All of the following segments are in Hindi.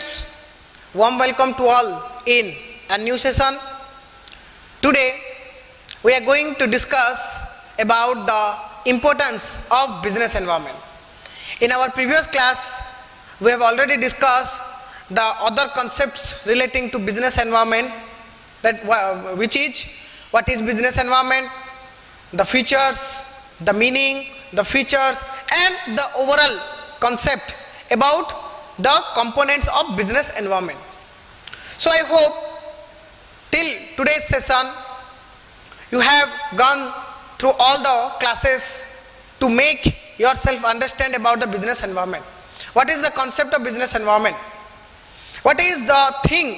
students, warm welcome to all in a new session. Today we are going to discuss about the importance of business environment. In our previous class we have already discussed the other concepts relating to business environment, that which is what is business environment, the features, the meaning, the features and the overall concept about the components of business environment. So I hope till today's session you have gone through all the classes to make yourself understand about the business environment. What is the concept of business environment? What is the thing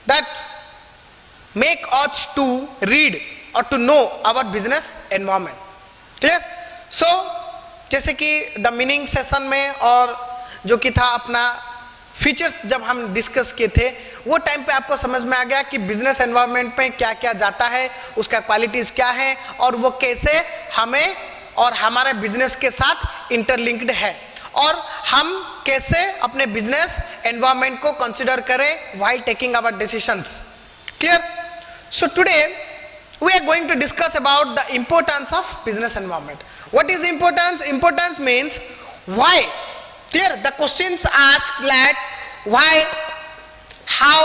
that make us to read or to know about business environment? Clear? So जैसे कि द मीनिंग सेशन में और जो कि था अपना फीचर्स जब हम डिस्कस किए थे वो टाइम पे आपको समझ में आ गया कि बिजनेस एनवायरनमेंट में क्या क्या जाता है, उसका क्वालिटीज क्या है और वो कैसे हमें और हमारे बिजनेस के साथ इंटरलिंक्ड है और हम कैसे अपने बिजनेस एनवायरनमेंट को कंसीडर करें while taking our decisions. Clear? So today we are going to discuss about the importance of business environment. What is importance? Importance means why. Clear? The questions asked like why, how,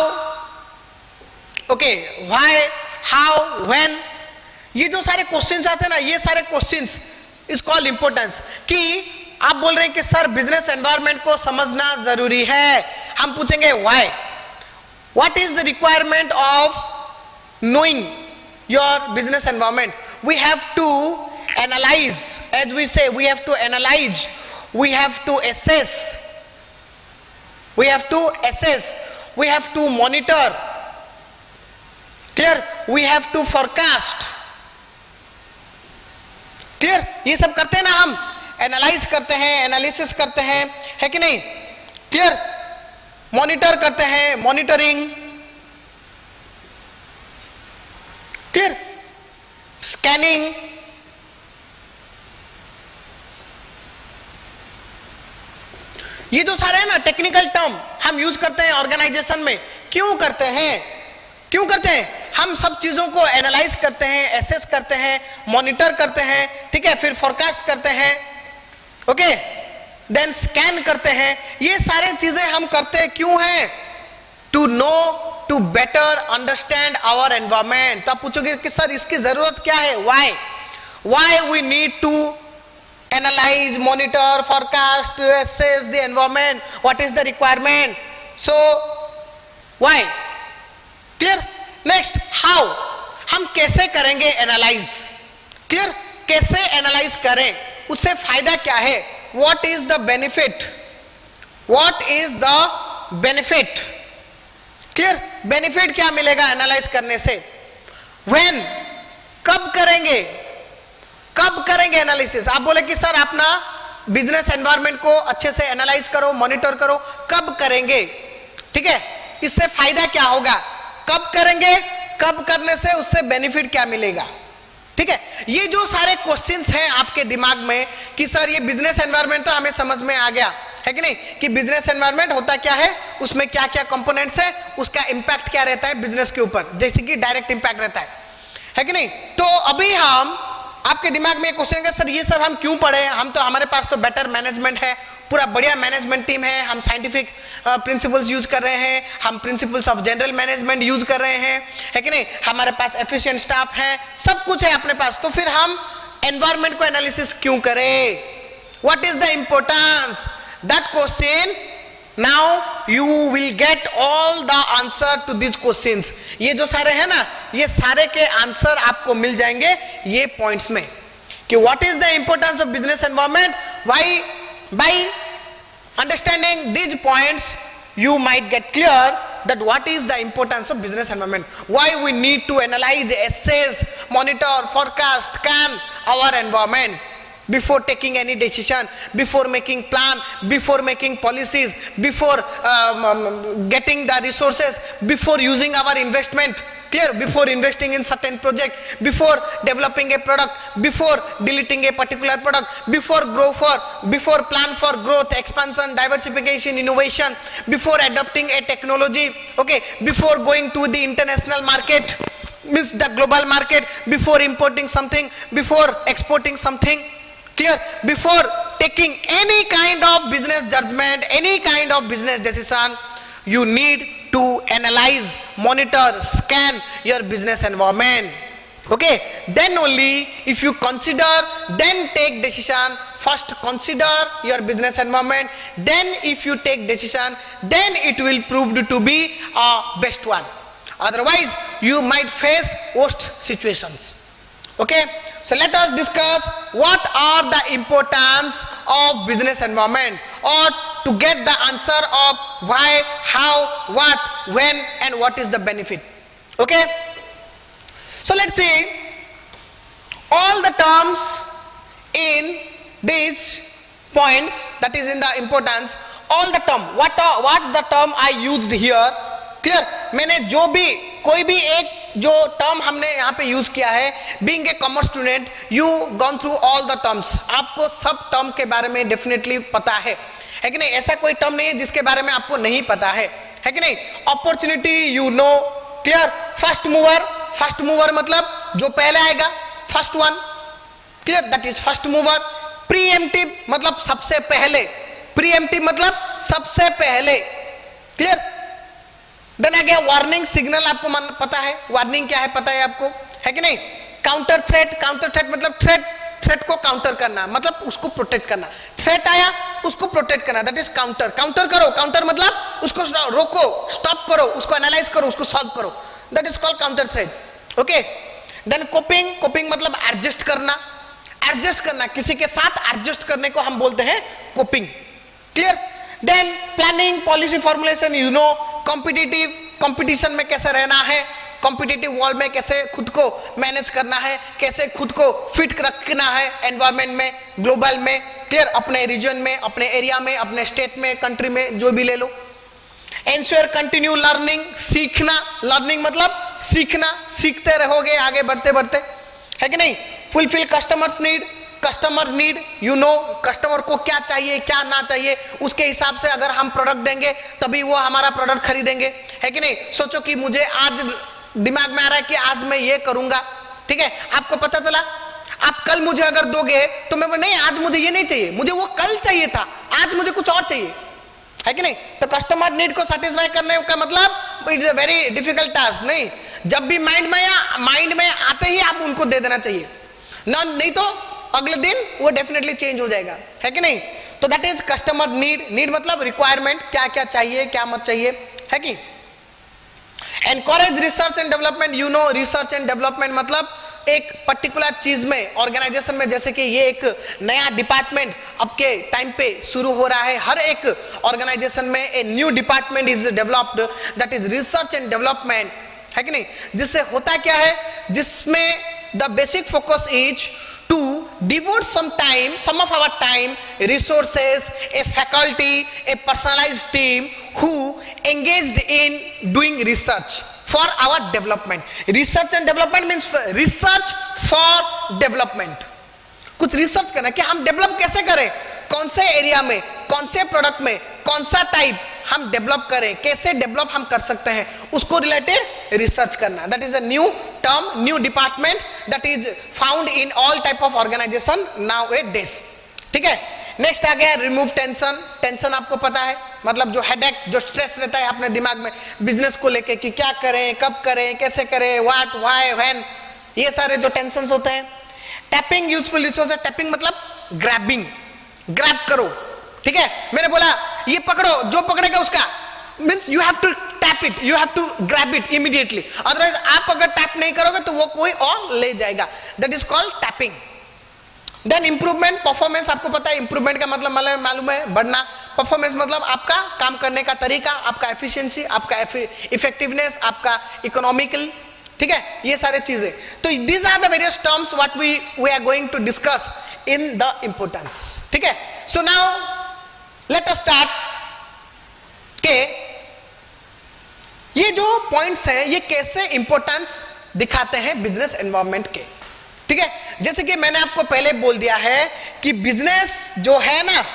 okay, why, how, when. ये जो सारे क्वेश्चंस आते हैं ना, ये सारे क्वेश्चंस इज कॉल्ड इंपॉर्टेंस. कि आप बोल रहे हैं कि सर बिजनेस एनवायरनमेंट को समझना जरूरी है, हम पूछेंगे why. What is the requirement of knowing your business environment? We have to analyze, as we say, we have to analyze, we have to assess, we have to monitor. Clear? We have to forecast. Clear? ये सब करते हैं ना, हम एनालाइज करते हैं, एनालिसिस करते हैं, है कि नहीं? क्लियर? मॉनिटर करते हैं, मॉनिटरिंग. क्लियर? स्कैनिंग. ये जो सारे हैं ना टेक्निकल टर्म हम यूज करते हैं ऑर्गेनाइजेशन में. क्यों करते हैं? क्यों करते हैं? हम सब चीजों को एनालाइज करते हैं, एसेस करते हैं, मॉनिटर करते हैं, ठीक है, फिर फोरकास्ट करते हैं, ओके, देन स्कैन करते हैं. ये सारे चीजें हम करते हैं क्यों हैं? To know, to better understand our environment. तो आप पूछोगे कि सर इसकी जरूरत क्या है? Why we need to analyse, monitor, forecast, assess the environment. What is the requirement? So why. Clear? Next, how. हम कैसे करेंगे एनालाइज? क्लियर? कैसे एनालाइज करें, उससे फायदा क्या है? What is the benefit? What is the benefit? Clear? Benefit क्या मिलेगा एनालाइज करने से? व्हेन, कब करेंगे? कब करेंगे एनालिसिस? आप बोले कि सर अपना बिजनेस एनवायरनमेंट को अच्छे से एनालाइज करो, मॉनिटर करो. कब करेंगे? ठीक है, इससे फायदा क्या होगा? कब करेंगे? कब करने से उससे बेनिफिट क्या मिलेगा? ठीक है, ये जो सारे क्वेश्चंस हैं आपके दिमाग में कि सर ये बिजनेस एनवायरनमेंट तो हमें समझ में आ गया, है कि नहीं, कि बिजनेस एनवायरनमेंट होता क्या है, उसमें क्या क्या कंपोनेंट्स है, उसका इंपैक्ट क्या रहता है बिजनेस के ऊपर, जैसे कि डायरेक्ट इंपैक्ट रहता है कि नहीं. तो अभी हम आपके दिमाग में क्वेश्चन है सर ये सब हम क्यों पढ़े? हम तो, हमारे पास तो बेटर मैनेजमेंट है, पूरा बढ़िया मैनेजमेंट टीम है, हम साइंटिफिक प्रिंसिपल्स यूज कर रहे हैं, हम principles of general management use कर रहे हैं, है कि नहीं, हमारे पास एफिशिएंट स्टाफ है, सब कुछ है अपने पास. तो फिर हम एनवायरनमेंट को एनालिसिस क्यों करें? What is the importance? That question, now you will get all the answer to these questions. ये जो सारे हैं ना, ये सारे के आंसर आपको मिल जाएंगे ये पॉइंट्स में कि what is the importance of business environment. Why? By understanding these points you might get clear that what is the importance of business environment, why we need to analyze, assess, monitor, forecast, scan our environment before taking any decision, before making plan, before making policies, before getting the resources, before using our investment. Clear? Before investing in certain project, before developing a product, before deleting a particular product, before plan for growth, expansion, diversification, innovation, before adopting a technology, okay, before going to the international market, means the global market, before importing something, before exporting something. Clear? Before taking any kind of business judgment, any kind of business decision, you need to analyze, monitor, scan your business environment. Okay, then only if you consider, then take decision. First consider your business environment, then if you take decision, then it will prove to be a best one. Otherwise you might face worst situations. Okay, so let us discuss what are the importance of business environment, or to get the answer of why, how, what, when, and what is the benefit. Okay, so let's see all the terms in these points, that is in the importance, all the term, what the term I used here. Clear? मैंने जो भी कोई भी एक जो टर्म हमने यहाँ पे यूज किया है, being a commerce student you gone through all the terms, आपको सब टर्म के बारे में डेफिनेटली पता है कि नहीं? ऐसा कोई टर्म नहीं है जिसके बारे में आपको नहीं पता है कि नहीं? Opportunity you know, clear? First mover मतलब जो पहले आएगा, first one, clear? That is first mover. Preemptive मतलब सबसे पहले, प्रीएम्प्टिव मतलब सबसे पहले, क्लियर? देन आ गया वार्निंग सिग्नल, आपको पता है वार्निंग क्या है, पता है आपको, है कि नहीं? काउंटर थ्रेट मतलब थ्रेट को काउंटर करना, मतलब उसको प्रोटेक्ट करना. थ्रेट आया उसको प्रोटेक्ट करना, दैट इज काउंटर. काउंटर मतलब उसको रोको, स्टॉप करो, उसको एनालाइज करो, उसको सॉल्व करो, that is called counter threat. Okay, then coping मतलब एडजस्ट करना, किसी के साथ एडजस्ट करने को हम बोलते हैं coping. Clear? Then planning, policy formulation, you know. Competition में कैसे रहना है, कॉम्पिटिटिव वर्ल्ड में कैसे खुद को मैनेज करना है, कैसे खुद को फिट रखना है एनवायरमेंट में, ग्लोबल में. क्लियर? अपने रीजन में, अपने एरिया में, अपने स्टेट में, कंट्री में, जो भी ले लो. एंश्योर कंटिन्यू लर्निंग, सीखना. लर्निंग मतलब सीखना, सीखते रहोगे आगे बढ़ते बढ़ते, है कि नहीं? Fulfil customer need, you know customer को क्या चाहिए क्या ना चाहिए, उसके हिसाब से अगर हम प्रोडक्ट देंगे तभी वो हमारा प्रोडक्ट खरीदेंगे, है कि नहीं? सोचो कि मुझे आज दिमाग में आ रहा है कि आज मैं ये करूंगा, ठीक है? आपको पता चला आप कल मुझे अगर दोगे तो मैं नहीं, आज मुझे ये नहीं चाहिए, मुझे वो कल चाहिए था, आज मुझे कुछ और चाहिए, है कि नहीं? तो कस्टमर नीड को सेटिस्फाई करने का मतलब it's a very difficult task. नहीं, जब भी माइंड में आते ही आप उनको दे देना चाहिए ना, नहीं तो अगले दिन वो डेफिनेटली चेंज हो जाएगा, है कि नहीं? तो दैट इज कस्टमर नीड मतलब रिक्वायरमेंट, क्या क्या चाहिए क्या मत चाहिए, है कि? Encourage research and development, you know research and development मतलब एक पर्टिकुलर चीज में, ऑर्गेनाइजेशन में, जैसे कि ये एक नया डिपार्टमेंट आपके टाइम पे शुरू हो रहा है, हर एक ऑर्गेनाइजेशन में a new department is developed, that is research and development, है कि नहीं? जिससे होता क्या है, जिसमें the basic focus is to devote some of our time, resources, a faculty, a personalized team who engaged in doing research for our development. Research and development means research for development. कुछ रिसर्च करना कि हम डेवलप कैसे करें, कौन से एरिया में, कौन से प्रोडक्ट में, कौन सा टाइप हम डेवलप करें, कैसे डेवलप हम कर सकते हैं, उसको रिलेटेड रिसर्च करना. That is a new term, new department that is found in all type of organisation nowadays. ठीक है, नेक्स्ट आ गया रिमूव टेंशन. टेंशन आपको पता है मतलब जो हेडेक, जो स्ट्रेस रहता है अपने दिमाग में बिजनेस को लेके कि क्या करें, कब करें, कैसे करें, व्हाट, व्हाई, व्हेन, ये सारे जो टेंशन होते हैं. टैपिंग यूजफुल रिसोर्स, टैपिंग मतलब ग्रैबिंग, ग्रैब करो. ठीक है, मैंने बोला ये पकड़ो, जो पकड़ेगा उसका, means you have to tap it, you have to grab it immediately, otherwise आप अगर टैप नहीं करोगे तो वो कोई और ले जाएगा. That is called tapping. Then improvement, performance आपको पता है, इंप्रूवमेंट का मतलब मालूम है, बढ़ना. परफॉर्मेंस मतलब आपका काम करने का तरीका, आपका एफिशिएंसी, आपका इफेक्टिवनेस, आपका इकोनॉमिकल. ठीक है, ये सारे चीजें. तो these are the various terms what we are going to discuss in the importance. ठीक है, so now let us start के ये जो पॉइंट्स हैं ये कैसे इंपॉर्टेंस दिखाते हैं बिजनेस एनवायरनमेंट के, ठीक है। जैसे कि मैंने आपको पहले बोल दिया है कि बिजनेस जो है ना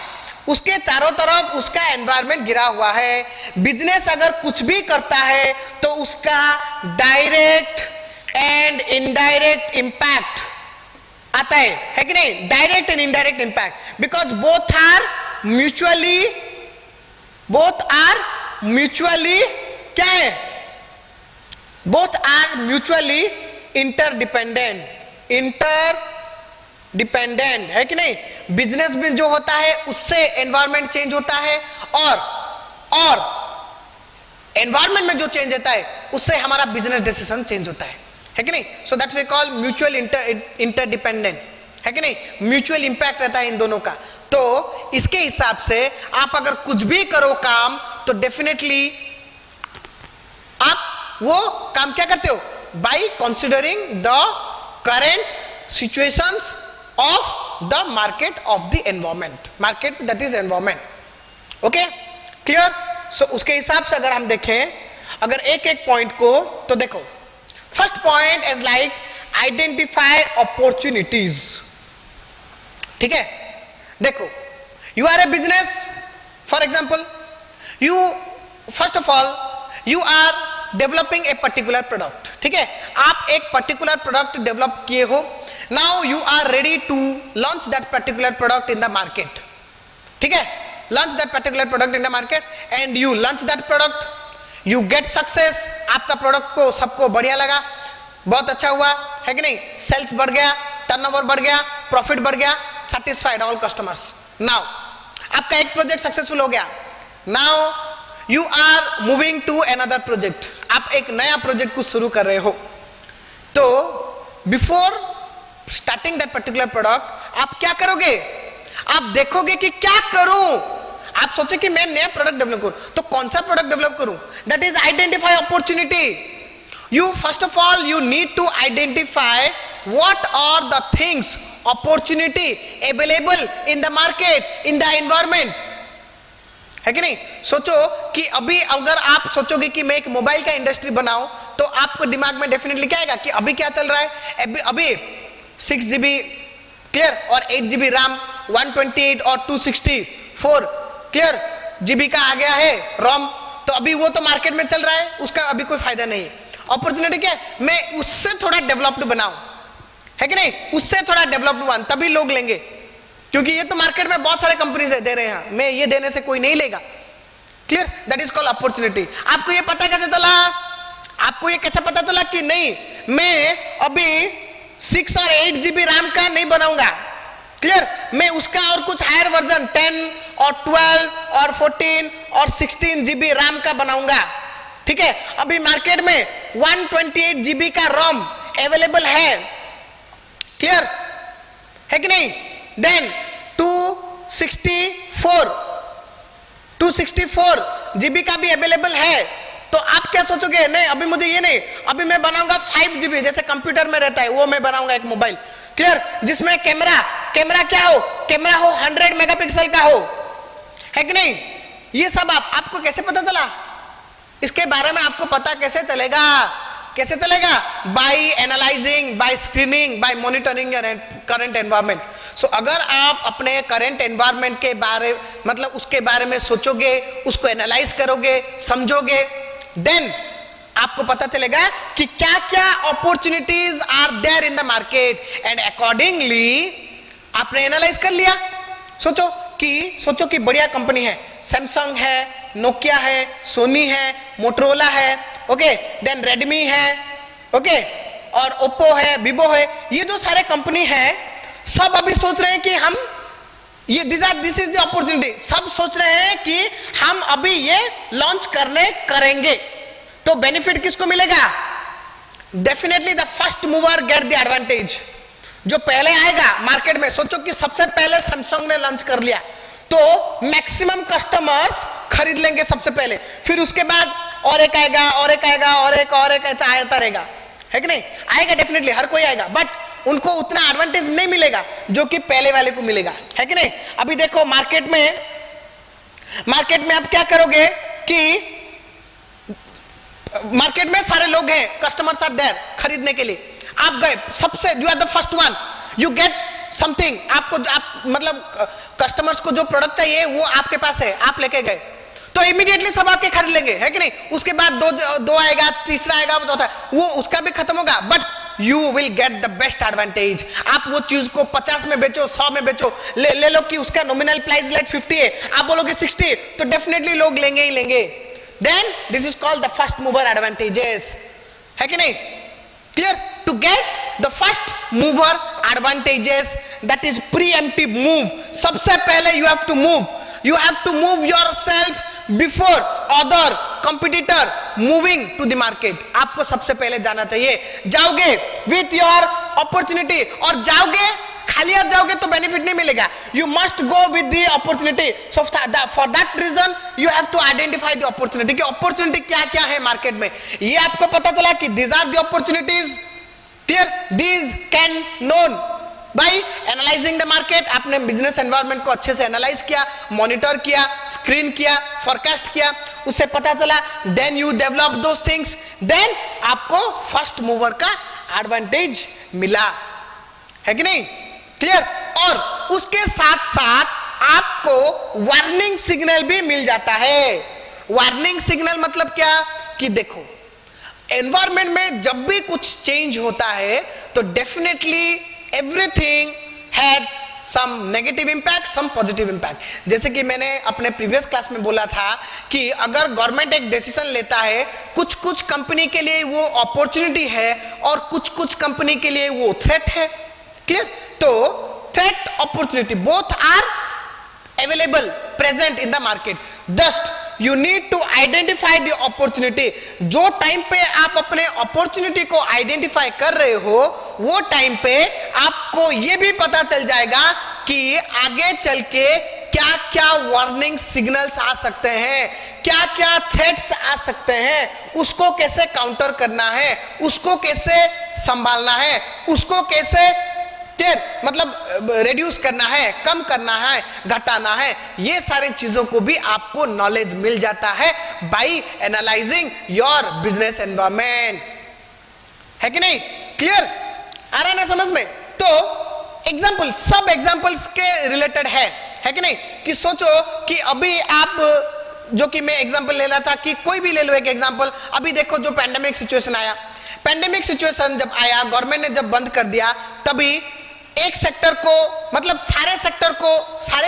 उसके चारों तरफ उसका एनवायरनमेंट गिरा हुआ है। बिजनेस अगर कुछ भी करता है तो उसका डायरेक्ट एंड इनडायरेक्ट इंपैक्ट आता है कि नहीं, direct and indirect impact, because both are mutually क्या है, बोथ आर म्यूचुअली इंटरडिपेंडेंट है कि नहीं। बिजनेस में जो होता है उससे एनवायरनमेंट चेंज होता है और एनवायरनमेंट में जो चेंज होता है उससे हमारा बिजनेस डिसीजन चेंज होता है कि नहीं। So that we call mutual interdependent, है कि नहीं, म्यूचुअल इंपैक्ट रहता है इन दोनों का। तो इसके हिसाब से आप अगर कुछ भी करो काम तो डेफिनेटली आप वो काम क्या करते हो, by considering the current situations of the market of the environment, market that is environment. Okay, clear. So उसके हिसाब से अगर हम देखें अगर एक एक पॉइंट को तो देखो, first point is like identify opportunities, ठीक है। देखो, you are a business, for example you first of all you are developing a particular product, ठीक है। आप एक पर्टिकुलर प्रोडक्ट डेवलप किए हो, now you are ready to launch that particular product in the market, ठीक है। Launch that particular product in the market and you launch that product, you get success, आपका प्रोडक्ट को सबको बढ़िया लगा, बहुत अच्छा हुआ, है कि नहीं, सेल्स बढ़ गया, टर्नओवर बढ़ गया, प्रॉफिट बढ़ गया, सेटिस्फाइड ऑल कस्टमर्स। नाउ आपका एक प्रोजेक्ट सक्सेसफुल हो गया, now you are moving to another project, आप एक नया प्रोजेक्ट को शुरू कर रहे हो। तो before starting that particular product आप क्या करोगे, आप देखोगे कि क्या करूं, आप सोचे कि मैं नया प्रोडक्ट डेवलप करूं, तो कौन सा प्रोडक्ट डेवलप करूं, that is identify opportunity. You first of all you need to identify what are the things, opportunity available in the market, in the environment, है कि नहीं। सोचो कि अभी अगर आप सोचोगे कि मैं एक मोबाइल का इंडस्ट्री बनाऊं तो आपको दिमाग में डेफिनेटली क्या आएगा कि अभी क्या चल रहा है, अभी 6 GB क्लियर और 8 GB रैम, 128 और 264 क्लियर GB का आ गया है रोम, तो अभी वो तो मार्केट में चल रहा है, उसका अभी कोई फायदा नहीं है। अपॉर्चुनिटी क्या है, मैं उससे थोड़ा डेवलप्ड बनाऊं, है कि नहीं, उससे थोड़ा डेवलप्ड बन, तभी लोग लेंगे, क्योंकि ये तो मार्केट में बहुत सारे कंपनीज दे रहे हैं, मैं ये देने से कोई नहीं लेगा, clear, that is called opportunity. आपको ये पता कैसे चला, आपको ये कैसे पता चला कि नहीं मैं अभी 6 और 8 GB रैम का नहीं बनाऊंगा, क्लियर, मैं उसका और कुछ हायर वर्जन 10 और 12 और 14 और 16 GB रैम का बनाऊंगा, ठीक है। अभी मार्केट में 128 GB का रोम अवेलेबल है, क्लियर, है कि नहीं, देन 264 GB का भी अवेलेबल है, तो आप क्या सोचोगे, नहीं अभी मुझे ये नहीं, अभी मैं बनाऊंगा 5 GB, जैसे कंप्यूटर में रहता है वो मैं बनाऊंगा एक मोबाइल, क्लियर, जिसमें कैमरा क्या हो, कैमरा हो 100 मेगापिक्सल का हो, है कि नहीं। ये सब आपको कैसे पता चला, इसके बारे में आपको पता कैसे चलेगा, by analysing, by screening, by monitoring your current environment. So अगर आप अपने करंट एनवायरनमेंट के बारे मतलब उसके बारे में सोचोगे, उसको एनालाइज करोगे, समझोगे, देन आपको पता चलेगा कि क्या क्या opportunities are there in the market and accordingly आपने एनालाइज कर लिया। सोचो कि बढ़िया कंपनी है, सैमसंग है, नोकिया है, सोनी है, मोटरोला है, ओके, देन रेडमी है, ओके, और ओप्पो है, वीवो है, ये जो सारे कंपनी है सब अभी सोच रहे हैं कि हम ये दिस इज द अपॉर्चुनिटी, सब सोच रहे हैं कि हम अभी ये लॉन्च करेंगे, तो बेनिफिट किसको मिलेगा, definitely the first mover get the advantage, जो पहले आएगा मार्केट में। सोचो कि सबसे पहले सैमसंग ने लॉन्च कर लिया तो मैक्सिमम कस्टमर्स खरीद लेंगे सबसे पहले, फिर उसके बाद और एक आएगा, और एक आएगा, और एक ऐसा आता रहेगा, है कि नहीं, आएगा डेफिनेटली हर कोई आएगा, बट उनको उतना एडवांटेज नहीं मिलेगा जो कि पहले वाले को मिलेगा, है कि नहीं। अभी देखो मार्केट में आप क्या करोगे कि मार्केट में सारे लोग हैं, कस्टमर्स आर देयर खरीदने के लिए, आप गए सबसे, you are the first one, you get something, आपको आप मतलब कस्टमर्स को जो प्रोडक्ट चाहिए वो आपके पास है, आप लेके गए, तो इमीडिएटली सब आके खरीद लेंगे, है कि नहीं? उसके बाद दो आएगा, तीसरा आएगा, चौथा, वो उसका भी खत्म होगा, but you will get the best advantage. आप वो चीज को 50 में बेचो, 100 में बेचो, ले लो कि उसका नॉमिनल प्राइस लेट 50 है, आप बोलोगे 60, तो डेफिनेटली लोग लेंगे ही लेंगे। Then this is called the first mover advantages, है कि नहीं? Clear? To get the first mover advantages, that is preemptive move. सबसे पहले you have to move yourself before other competitor moving to the market. आपको सबसे पहले जाना चाहिए, जाओगे विथ योर अपॉर्चुनिटी, और जाओगे खाली हाथ जाओगे तो बेनिफिट नहीं मिलेगा, you must go with the opportunity. So for that reason you have to identify the opportunity, कि अपॉर्चुनिटी क्या क्या है मार्केट में, ये आपको पता चला कि these are the opportunities, clear? These can known by analysing the market. आपने बिजनेस एनवायरनमेंट को अच्छे से एनालाइज किया, मॉनिटर किया, स्क्रीन किया, फोरकास्ट किया, उससे पता चला, then you develop those things, then आपको फर्स्ट मूवर का एडवांटेज मिला, है कि नहीं? क्लियर? और उसके साथ साथ आपको वार्निंग सिग्नल भी मिल जाता है। वार्निंग सिग्नल मतलब क्या? कि देखो एनवायरनमेंट में जब भी कुछ चेंज होता है तो definitely everything had some negative impact, some positive impact. जैसे कि मैंने अपने प्रीवियस क्लास में बोला था कि अगर गवर्नमेंट एक डिसीजन लेता है, कुछ कुछ कंपनी के लिए वो अपॉर्चुनिटी है और कुछ कुछ कंपनी के लिए वो थ्रेट है। क्लियर? तो threat opportunity both are available present in the market, just you need to identify the opportunity. जो टाइम पे आप अपने अपॉर्चुनिटी को आइडेंटिफाई कर रहे हो, वो टाइम पे आपको ये भी पता चल जाएगा कि आगे चल के क्या क्या वार्निंग सिग्नल्स आ सकते हैं, क्या क्या थ्रेट्स आ सकते हैं, उसको कैसे काउंटर करना है, उसको कैसे संभालना है, उसको कैसे मतलब रिड्यूस करना है, कम करना है, घटाना है। ये सारी चीजों को भी आपको नॉलेज मिल जाता है by analysing your business environment, है कि नहीं? क्लियर? आ रहा है ना समझ में? तो एग्जांपल, सब एग्जांपल्स के रिलेटेड है कि नहीं? कि सोचो कि अभी आप, जो कि मैं एग्जांपल ले रहा था कि कोई भी ले लो एक एग्जांपल, अभी देखो जो पैंडेमिक सिचुएशन आया, पैंडेमिक सिचुएशन जब आया, गवर्नमेंट ने जब बंद कर दिया, तभी एक सेक्टर को, मतलब सारे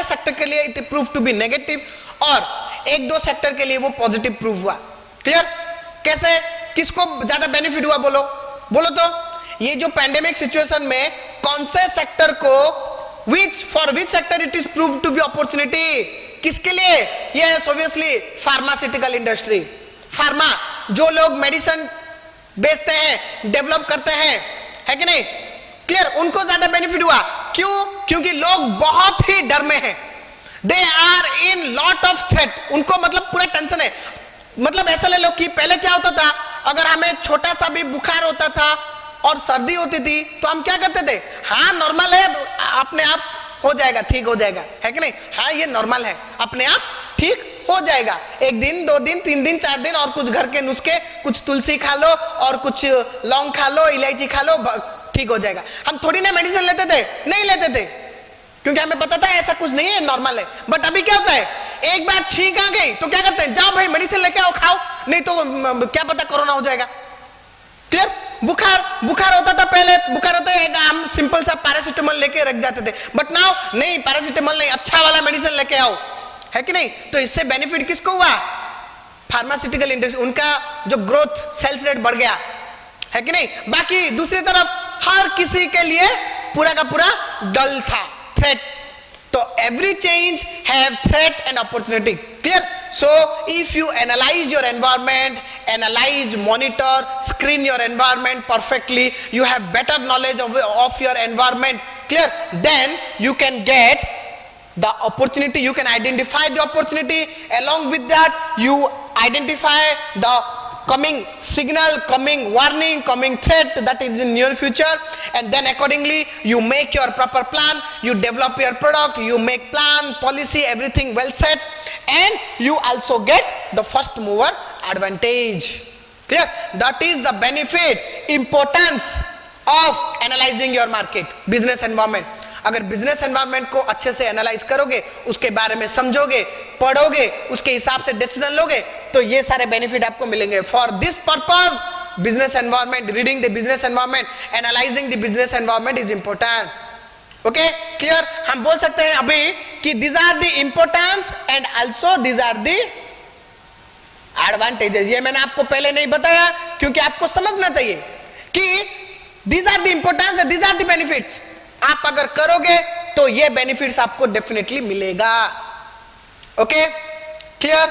सेक्टर के लिए it prove to be negative, और एक दो सेक्टर के लिए वो पॉजिटिव प्रूव हुआ। क्लियर? कैसे? किसको ज्यादा बेनिफिट हुआ बोलो तो? ये जो पैंडेमिक सिचुएशन में कौन से सेक्टर को, for which sector it is prove to be opportunity, किसके लिए? ये ऑब्वियसली फार्मास्यूटिकल इंडस्ट्री, फार्मा, जो लोग मेडिसिन बेचते हैं, डेवलप करते हैं, है कि नहीं? क्लियर? उनको ज्यादा बेनिफिट हुआ। क्यों? क्योंकि लोग बहुत ही डर में हैं, they are in lot of threat, उनको मतलब पूरा टेंशन है। मतलब ऐसा ले लो कि पहले क्या होता था, अगर हमें छोटा सा भी बुखार होता था और सर्दी होती थी तो हम क्या करते थे, हाँ नॉर्मल है, अपने आप हो जाएगा, ठीक हो जाएगा, है कि नहीं? हाँ ये नॉर्मल है, अपने आप ठीक हो जाएगा, 1 दिन 2 दिन 3 दिन 4 दिन, और कुछ घर के नुस्खे, कुछ तुलसी खा लो और कुछ लौंग खा लो, इलायची खा लो, ठीक हो जाएगा। हम थोड़ी ना मेडिसिन लेते थे, नहीं लेते थे, क्योंकि हमें पता था ऐसा कुछ नहीं है, नॉर्मल है। बट अभी क्या होता है, एक बार छींक आ गई तो क्या करते हैं, जाओ भाई मेडिसिन लेके आओ, खाओ, नहीं तो क्या पता कोरोना हो जाएगा। क्लियर? बुखार होता था पहले, बुखार होता है हम सिंपल सा पैरासिटामोल लेके रख जाते थे, बट नाउ नहीं, पैरासिटामोल नहीं, अच्छा वाला मेडिसिन लेके आओ, है कि नहीं? तो इससे बेनिफिट किसको हुआ? फार्मास्यूटिकल इंडस्ट्री, उनका जो ग्रोथ, सेल्स रेट बढ़ गया, है कि नहीं? बाकी दूसरी तरफ हर किसी के लिए पूरा का पूरा डल था, थ्रेट। तो every change have threat and opportunity. Clear? So if you analyze your environment, analyze, monitor, screen your environment perfectly, you have better knowledge of your environment. Clear? Then you can get the opportunity, you can identify the opportunity. Along with that, you identify the coming signal, coming warning, coming threat that is in near future, and then accordingly you make your proper plan, you develop your product, you make plan, policy, everything well set, and you also get the first mover advantage. Clear? That is the benefit, importance of analysing your market, business environment. अगर बिजनेस एनवायरमेंट को अच्छे से एनालाइज करोगे, उसके बारे में समझोगे, पढ़ोगे, उसके हिसाब से डिसीजन लोगे, तो ये सारे बेनिफिट आपको मिलेंगे। For this purpose business environment, reading the business environment, analyzing the business environment is important. Okay, clear? हम बोल सकते हैं अभी कि these are the importance and also these are the advantages. ये मैंने आपको पहले नहीं बताया क्योंकि आपको समझना चाहिए कि these are the importance and these are the benefits. आप अगर करोगे तो ये benefits आपको definitely मिलेगा. Okay, clear?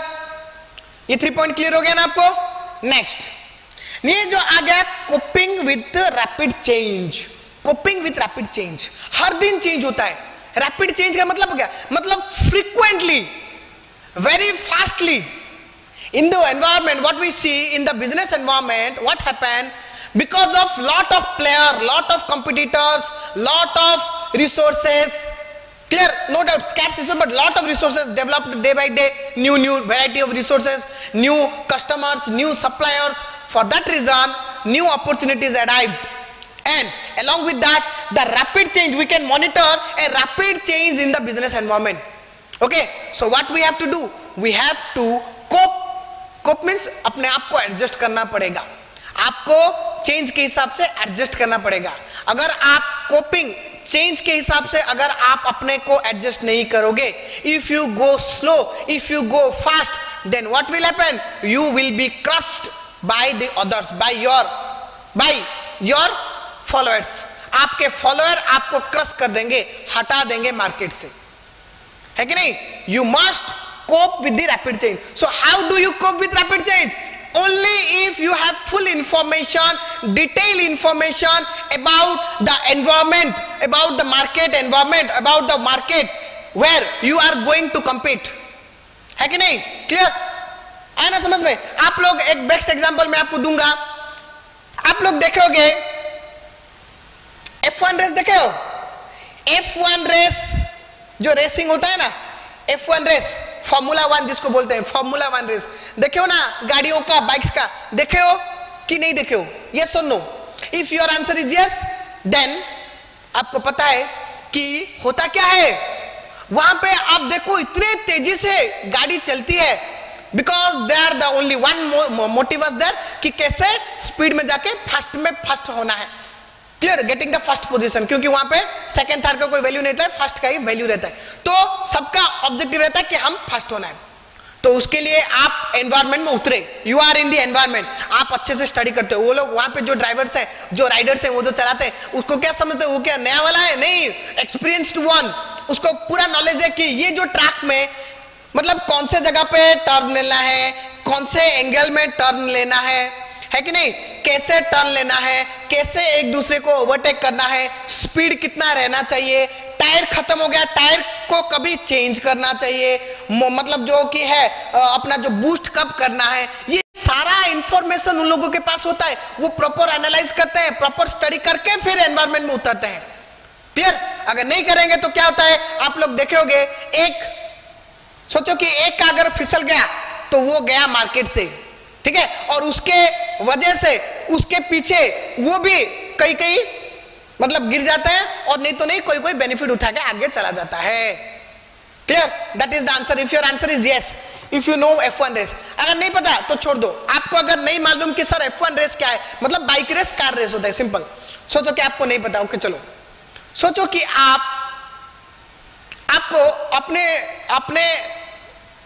ये 3 पॉइंट क्लियर हो गया ना आपको? नेक्स्ट, ये जो आ गया coping with rapid change. Coping with rapid change, हर दिन चेंज होता है। रैपिड चेंज का मतलब क्या? मतलब frequently, very fastly in the environment. What we see in the business environment, what happen because of lot of player, lot of competitors, lot of resources, clear, no doubt scarce resources, but lot of resources developed day by day, new variety of resources, new customers, new suppliers. For that reason new opportunities arrived, and along with that the rapid change, we can monitor a rapid change in the business environment. Okay, so what we have to do, we have to cope means अपने आप को एडजस्ट करना पड़ेगा, आपको चेंज के हिसाब से एडजस्ट करना पड़ेगा। अगर आप कोपिंग चेंज के हिसाब से अगर आप अपने को एडजस्ट नहीं करोगे, if you go slow, if you go fast, then what will happen, you will be crushed by the others, by your followers. आपके फॉलोअर आपको क्रश कर देंगे, हटा देंगे मार्केट से, है कि नहीं? You must cope with the rapid change. So how do you cope with rapid change? Only if you have full information, detailed information about the environment, about the market environment, about the market where you are going to compete. है कि नहीं? Clear? आया ना समझ में? आप लोग एक बेस्ट एग्जांपल मैं आपको दूंगा। आप लोग देखोगे F1 रेस, देखे हो? F1 रेस जो रेसिंग होता है ना, F1 रेस, फॉर्मूला 1 जिसको बोलते हैं, फॉर्मूला 1 रेस देखे हो ना, गाड़ियों का, बाइक्स का, देखे हो कि नहीं देखे हो? यस और no? If your answer is yes, देन आपको पता है कि होता क्या है वहां पे। आप देखो इतने तेजी से गाड़ी चलती है, because they are the only one motive there कि कैसे स्पीड में जाके फर्स्ट होना है। Clear? Getting the first position, क्योंकि वहां पे सेकंड थर्ड का कोई वैल्यू नहीं रहता है, फर्स्ट का ही वैल्यू रहता है। तो सबका ऑब्जेक्टिव रहता है कि हम फर्स्ट होना है। तो उसके लिए आप एनवायरमेंट में उतरे, you are in the environment, आप अच्छे से स्टडी करते हो। वो लोग वहां पे जो ड्राइवर्स हैं, जो राइडर्स हैं, वो जो चलाते हैं, उसको क्या समझते हैं? वो क्या नया वाला है? नहीं, एक्सपीरियंस्ड वन। उसको पूरा नॉलेज है कि ये जो ट्रैक में मतलब कौन से जगह पे टर्न लेना है, कौन से एंगल में टर्न लेना है कि नहीं, कैसे टर्न लेना है, कैसे एक दूसरे को ओवरटेक करना है, स्पीड कितना रहना चाहिए, टायर खत्म हो गया, टायर को कभी चेंज करना चाहिए, मतलब जो कि है अपना जो बूस्ट कब करना है, ये सारा इंफॉर्मेशन उन लोगों के पास होता है। वो प्रॉपर एनालाइज करते हैं, प्रॉपर स्टडी करके फिर एनवायरमेंट में उतरते हैं। क्लियर? अगर नहीं करेंगे तो क्या होता है, आप लोग देखे होंगे, एक सोचो कि एक का अगर फिसल गया तो वो गया मार्केट से, ठीक है, और उसके वजह से उसके पीछे वो भी कई मतलब गिर जाता है, और नहीं तो नहीं कोई बेनिफिट उठा के आगे चला जाता है। Clear? That is the answer. If your answer is yes, if you know F1 race, अगर नहीं पता तो छोड़ दो। आपको अगर नहीं मालूम कि सर F1 रेस क्या है, मतलब बाइक रेस, कार रेस होता है, सिंपल। सोचो कि आपको नहीं पता, ओके चलो सोचो कि आपको अपने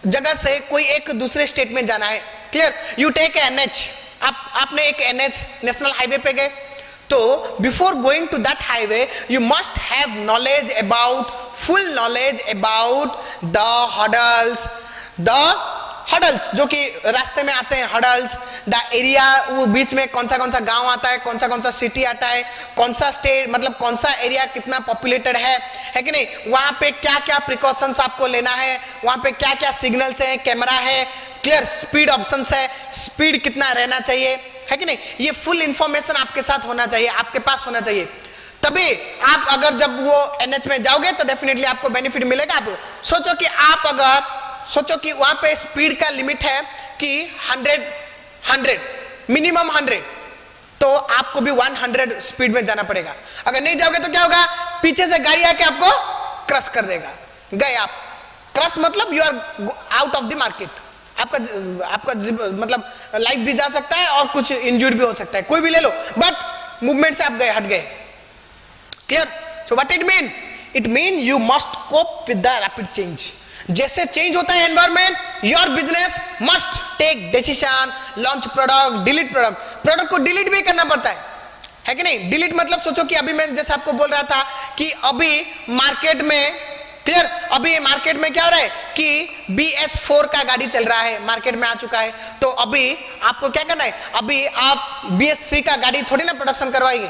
जगह से कोई एक दूसरे स्टेट में जाना है। क्लियर? यू टेक NH, आपने एक NH नेशनल हाईवे पे गए, तो before going to that highway you must have knowledge about, full knowledge about the hurdles जो कि रास्ते में आते हैं, हडल्स, द एरिया, वो बीच में कौन सा गांव आता है, कौन सा सिटी आता है, कौन सा स्टेट, मतलब कौन सा एरिया कितना पॉपुलेटेड है कि नहीं, वहां पे क्या क्या प्रिकॉशंस आपको लेना है, वहां पे क्या क्या सिग्नल्स हैं, कैमरा है, क्लियर, स्पीड ऑप्शंस है, स्पीड कितना रहना चाहिए, है कि नहीं, ये फुल इंफॉर्मेशन आपके साथ होना चाहिए, आपके पास होना चाहिए। तभी आप अगर जब वो NH में जाओगे तो डेफिनेटली आपको बेनिफिट मिलेगा। आप सोचो कि वहां पे स्पीड का लिमिट है कि 100 मिनिमम 100, तो आपको भी 100 स्पीड में जाना पड़ेगा। अगर नहीं जाओगे तो क्या होगा, पीछे से गाड़ी आके आपको क्रश कर देगा, गए आप। क्रश मतलब you are out of the market, आपका मतलब लाइफ भी जा सकता है और कुछ इंजर्ड भी हो सकता है, कोई भी ले लो, बट मूवमेंट से आप गए, हट गए। Clear? So what it mean? It mean you must cope with the rapid change. जैसे चेंज होता है environment, your business must take decision, launch product, delete product को डिलीट भी करना पड़ता है कि नहीं? डिलीट मतलब सोचो कि अभी मैं जैसे आपको बोल रहा था कि अभी मार्केट में, क्लियर, अभी मार्केट में क्या हो रहा है कि BS4 का गाड़ी चल रहा है, मार्केट में आ चुका है, तो अभी आपको क्या करना है, अभी आप BS3 का गाड़ी थोड़ी ना प्रोडक्शन करवाएंगे,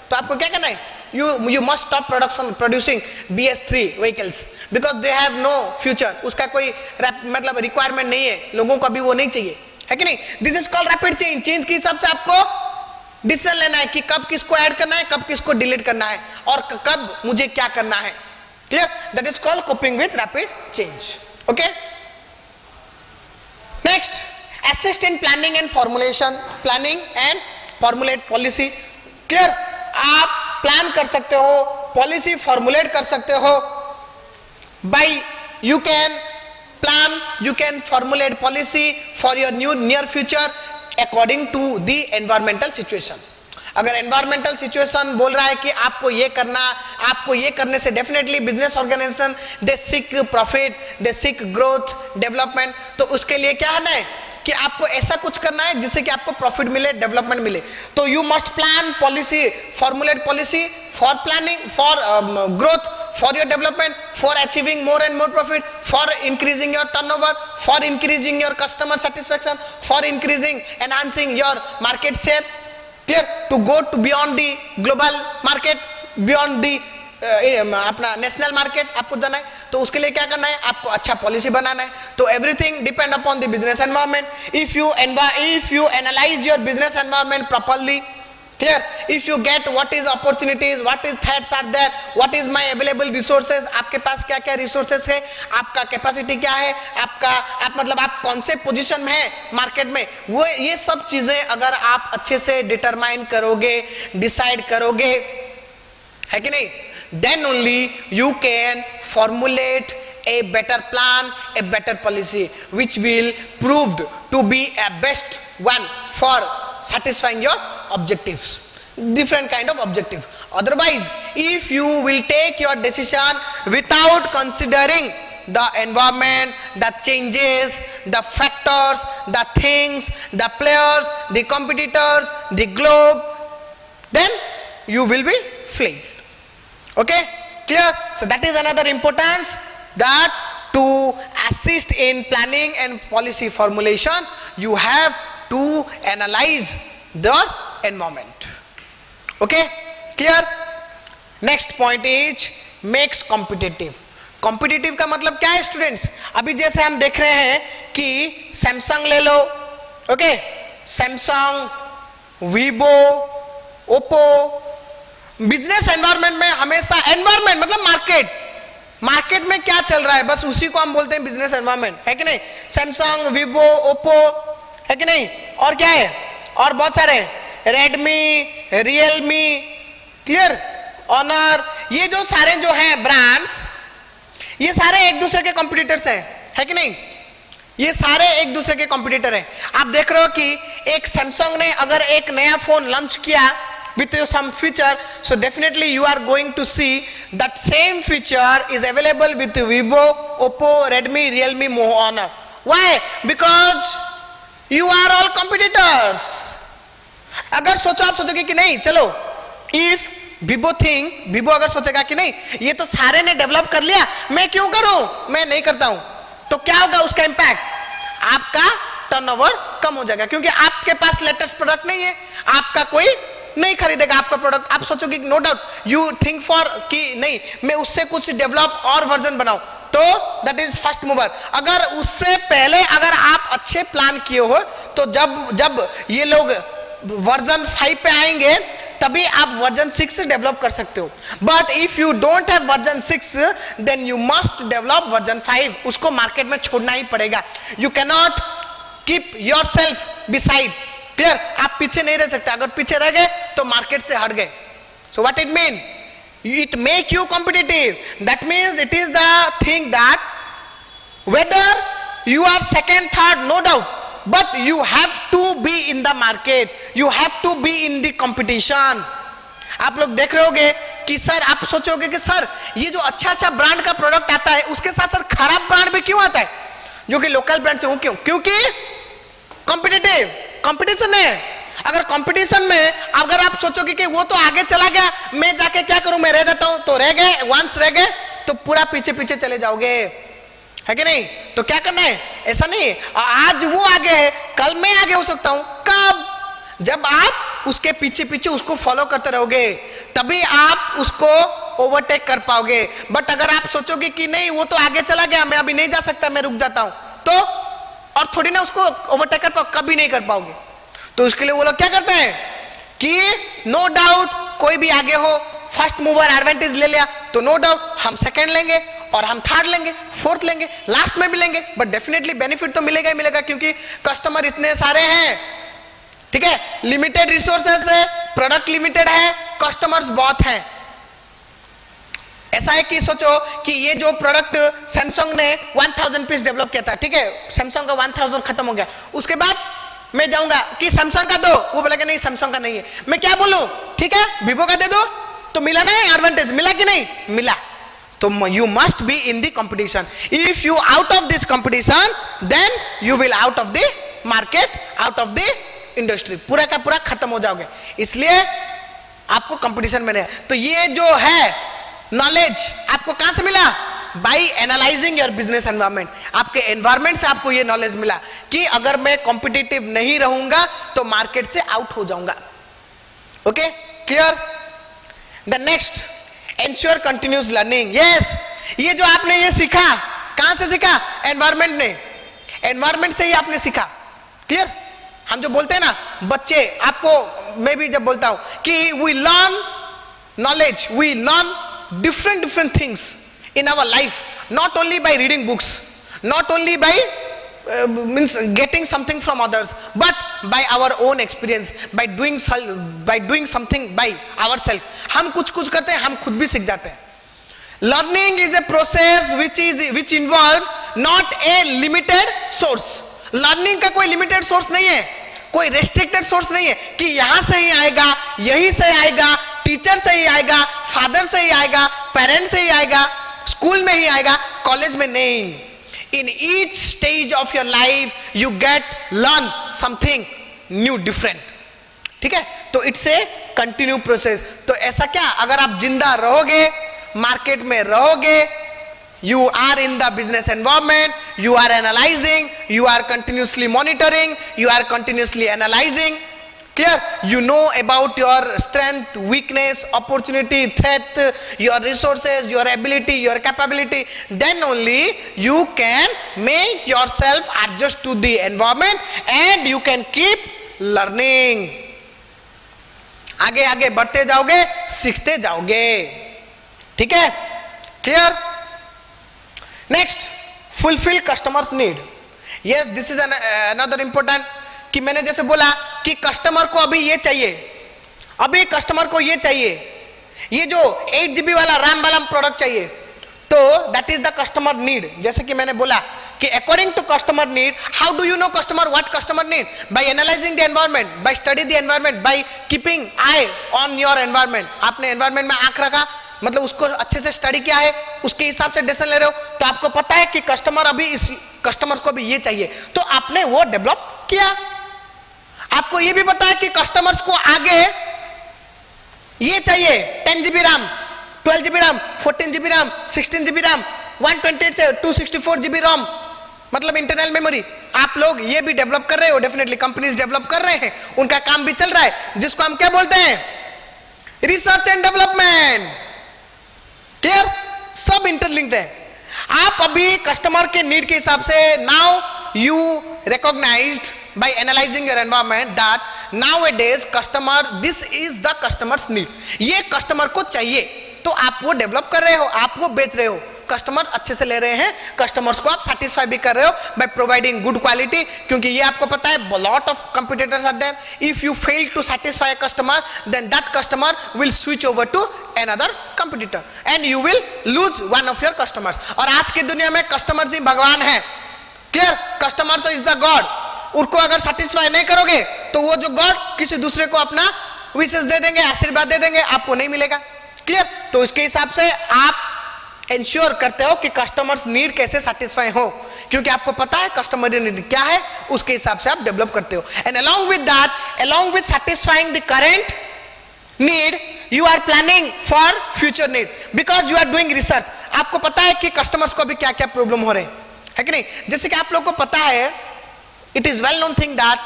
तो आपको क्या करना है, you must stop producing BS3 vehicles because they have no future, उसका कोई मतलब रिक्वायरमेंट नहीं है, लोगों को अभी वो नहीं चाहिए, है कि नहीं? This is called rapid change. Change के हिसाब से आपको डिसीजन लेना है कि कब किसको ऐड करना है, कब किसको डिलीट करना है और कब मुझे क्या करना है। Clear? That is called coping with rapid change. Okay, next, assist in planning and formulation, planning and formulate policy. Clear? आप प्लान कर सकते हो, पॉलिसी फॉर्मुलेट कर सकते हो, by you can plan, you can formulate policy for your new near future according to the environmental situation. अगर एनवायरमेंटल सिचुएशन बोल रहा है कि आपको ये करना, आपको ये करने से definitely business organisation they seek profit, they seek growth, development, तो उसके लिए क्या है ना कि आपको ऐसा कुछ करना है जिससे कि आपको प्रॉफिट मिले, डेवलपमेंट मिले। तो you must plan policy, formulate policy for planning, for growth, for your development, for achieving more and more profit, for increasing your turnover, for increasing your customer satisfaction, for increasing, enhancing your market share. Clear? To go to beyond the global market, beyond the अपना नेशनल मार्केट आपको जाना है, तो उसके लिए क्या करना है, आपको अच्छा पॉलिसी बनाना है। तो everything depend upon the business environment. If you analyse your business environment properly, clear, if you get what is opportunities, what is threats are there, what is my available resources, आपके पास क्या क्या resources है, आपका कैपेसिटी क्या है, आप मतलब आप कौन से पोजीशन में है मार्केट में, वो ये सब चीजें अगर आप अच्छे से डिटरमाइन करोगे, डिसाइड करोगे, है कि नहीं, then only you can formulate a better plan, a better policy which will proved to be a best one for satisfying your objectives, different kind of objective. Otherwise, if you will take your decision without considering the environment, the changes, the factors, the things, the players, the competitors, the globe, then you will be failed. Okay, clear? So that is another importance, that to assist in planning and policy formulation, you have to analyze the environment. Okay, clear? Next point is makes competitive. Competitive का मतलब क्या है स्टूडेंट्स? अभी जैसे हम देख रहे हैं कि सैमसंग ले लो, okay, Samsung, Vivo, Oppo, business environment में हमेशा, एनवायरनमेंट मतलब मार्केट में क्या चल रहा है, बस उसी को हम बोलते हैं बिजनेस एनवायरनमेंट, है कि नहीं? सैमसंग, वीवो, ओप्पो, है कि नहीं, और क्या है, और बहुत सारे, रेडमी, रियलमी, क्लियर, ऑनर, ये जो सारे जो हैं ब्रांड्स, ये सारे एक दूसरे के कॉम्पिटिटर्स हैं, है कि नहीं? ये सारे एक दूसरे के कॉम्पिटिटर हैं। आप देख रहे हो कि एक सैमसंग ने अगर एक नया फोन लॉन्च किया with some feature, so definitely you are going to see that same feature is available with Vivo, Oppo, Redmi, Realme, Honor. Why? Because you are all competitors. अगर सोचो, आप सोचोगे कि नहीं, चलो, if Vivo अगर सोचेगा कि नहीं, ये तो सारे ने डेवलप कर लिया, मैं क्यों करूं, मैं नहीं करता हूं, तो क्या होगा उसका इंपैक्ट, आपका टर्नओवर कम हो जाएगा, क्योंकि आपके पास लेटेस्ट प्रोडक्ट नहीं है, आपका कोई नहीं खरीदेगा आपका प्रोडक्ट। आप सोचोगे no doubt, you think for कि नहीं मैं उससे कुछ डेवलप और वर्जन बनाऊं, तो दैट इज फर्स्ट मूवर। अगर उससे पहले अगर आप अच्छे प्लान किए हो, तो जब ये लोग वर्जन 5 पे आएंगे तभी आप वर्जन 6 डेवलप कर सकते हो। But if you don't have version 6 then you must develop version 5, उसको मार्केट में छोड़ना ही पड़ेगा। You cannot keep yourself beside, clear? आप पीछे नहीं रह सकते, अगर पीछे रह गए तो मार्केट से हट गए. सो what it mean? It make you competitive. That means it is the thing that whether you are second, third, no doubt, but you have to be in the market, you have to be in the competition. आप लोग देख रहे होगे कि सर, आप सोचोगे कि सर ये जो अच्छा अच्छा ब्रांड का प्रोडक्ट आता है उसके साथ सर खराब ब्रांड भी क्यों आता है, जो कि लोकल ब्रांड से हो, क्यों? क्योंकि कॉम्पिटिटिव, कंपटीशन है. अगर कंपटीशन में अगर आप सोचोगे कि वो तो आगे चला गया, मैं जाके क्या करूं, मैं रह जाता हूं, तो रह गए, वंस रह गए तो पूरा पीछे पीछे चले जाओगे, है कि नहीं? तो क्या करना है? ऐसा नहीं, आज वो आगे है कल मैं आगे हो सकता हूं. कब? जब आप उसके पीछे पीछे उसको फॉलो करते रहोगे तभी आप उसको ओवरटेक कर पाओगे. बट अगर आप सोचोगे कि नहीं वो तो आगे चला गया, मैं अभी नहीं जा सकता, मैं रुक जाता हूं, तो और थोड़ी ना उसको ओवरटेक कर पाओ, कभी नहीं कर पाओगे. तो उसके लिए वो लोग क्या करते हैं कि नो डाउट कोई भी आगे हो, फर्स्ट मूवर एडवांटेज ले लिया तो नो डाउट हम सेकंड लेंगे और हम थर्ड लेंगे, फोर्थ लेंगे, लास्ट में भी लेंगे, बट डेफिनेटली बेनिफिट तो मिलेगा ही मिलेगा, क्योंकि कस्टमर इतने सारे हैं. ठीक है, लिमिटेड रिसोर्सेस है, प्रोडक्ट लिमिटेड है, कस्टमर्स बहुत हैं. ऐसा है कि सोचो कि ये जो प्रोडक्ट सैमसंग ने 1000 पीस डेवलप किया था, ठीक है, सैमसंग का 1000 खत्म हो गया, उसके बाद मैं जाऊंगा कि सैमसंग का दो, वो बोलेगा नहीं सैमसंग का नहीं है, मैं क्या बोलूं, ठीक है वीवो का दे दो, तो मिला ना एडवांटेज, मिला कि नहीं मिला? तो you must be in the competition. If you out of this competition, then you will out of the market, out of the industry. पूरा का पूरा खत्म हो जाओगे. इसलिए आपको कंपटीशन में नहीं. तो ये जो है नॉलेज आपको कहां से मिला? By analysing your business environment. आपके एनवायरमेंट से आपको ये नॉलेज मिला कि अगर मैं कॉम्पिटिटिव नहीं रहूंगा तो मार्केट से आउट हो जाऊंगा. Okay, clear? The next, ensure continuous learning. Yes, ये जो आपने ये सीखा कहां से सीखा? एनवायरमेंट ने, एनवायरमेंट से ही आपने सीखा. क्लियर? हम जो बोलते हैं ना बच्चे, आपको मैं भी जब बोलता हूं कि we learn knowledge, we learn different things in our life, not only by reading books, not only by means getting something from others, but by our own experience, by doing something by ourselves. हम कुछ करते हैं, हम खुद भी सीख जाते हैं. Learning is a process which involve not a limited source. Learning का कोई limited source नहीं है, कोई restricted source नहीं है कि यहां से ही आएगा, यहीं से आएगा, टीचर से ही आएगा, फादर से ही आएगा, पेरेंट्स से ही आएगा, स्कूल में ही आएगा, कॉलेज में नहीं. In each stage of your life you get learn something new different. ठीक है, तो इट्स ए कंटिन्यू प्रोसेस. तो ऐसा क्या, अगर आप जिंदा रहोगे, मार्केट में रहोगे, you are in the business environment, you are analysing, you are continuously monitoring, you are continuously analysing. Clear? You know about your strength, weakness, opportunity, threat, your resources, your ability, your capability. Then only you can make yourself adjust to the environment and you can keep learning. आगे आगे बढ़ते जाओगे, सीखते जाओगे. ठीक है? Clear? Next, fulfill customers' need. Yes, this is another important. कि मैंने जैसे बोला कि कस्टमर को अभी ये चाहिए, अभी कस्टमर को ये चाहिए, ये जो 8 GB वाला RAM वाला प्रोडक्ट चाहिए, तो that is the customer need. जैसे कि मैंने बोला कि according to customer need, how do you know customer what customer need? By analysing the environment, by study the environment, by keeping eye on your environment. आपने एनवायरनमेंट में आंख रखा, मतलब उसको अच्छे से स्टडी किया है, उसके हिसाब से डिसीजन ले रहे हो, तो आपको पता है कि कस्टमर अभी इस कस्टमर को भी ये चाहिए, तो आपने वो डेवलप किया. आपको ये भी पता है कि कस्टमर्स को आगे ये चाहिए 10 GB RAM, 12 GB RAM, 14 GB RAM, 16 GB RAM, 128 से 264 GB ROM, मतलब इंटरनल मेमोरी. आप लोग ये भी डेवलप कर रहे हो, डेफिनेटली कंपनीज डेवलप कर रहे हैं, उनका काम भी चल रहा है, जिसको हम क्या बोलते हैं? Research and development. क्लियर? सब इंटरलिंक्ड है. आप अभी कस्टमर के नीड के हिसाब से, now you recognized by analyzing your environment that nowadays customer, this is the customer's need. ये कस्टमर को चाहिए, तो आप वो डेवलप कर रहे हो, आप वो बेच रहे हो. कस्टमर अच्छे से ले रहे हैं, कस्टमर्स को आप सेटिस्फाई भी कर रहे हो बाय प्रोवाइडिंग गुड क्वालिटी, क्योंकि ये आपको पता है lot of competitors are there. If you fail to satisfy a customer then that customer will switch over to another competitor and you will lose one of your customers. और आज की दुनिया में कस्टमर्स ही भगवान है. Clear? Customers is the god. उनको अगर सेटिस्फाई नहीं करोगे तो वो जो गॉड किसी दूसरे को अपना विशेष दे देंगे, आशीर्वाद दे देंगे, आपको नहीं मिलेगा. क्लियर? तो इसके हिसाब से आप इंश्योर करते हो कि कस्टमर्स नीड कैसे सेटिस्फाई हो, क्योंकि आपको पता है कस्टमर नीड क्या है, उसके हिसाब से आप डेवलप करते हो. And along with that, along with satisfying the current need, you are planning for future need because you are doing research. आपको पता है कि कस्टमर्स को अभी क्या क्या प्रॉब्लम हो रहे हैं, है कि नहीं? जैसे कि आप लोगों को पता है, it is well known thing that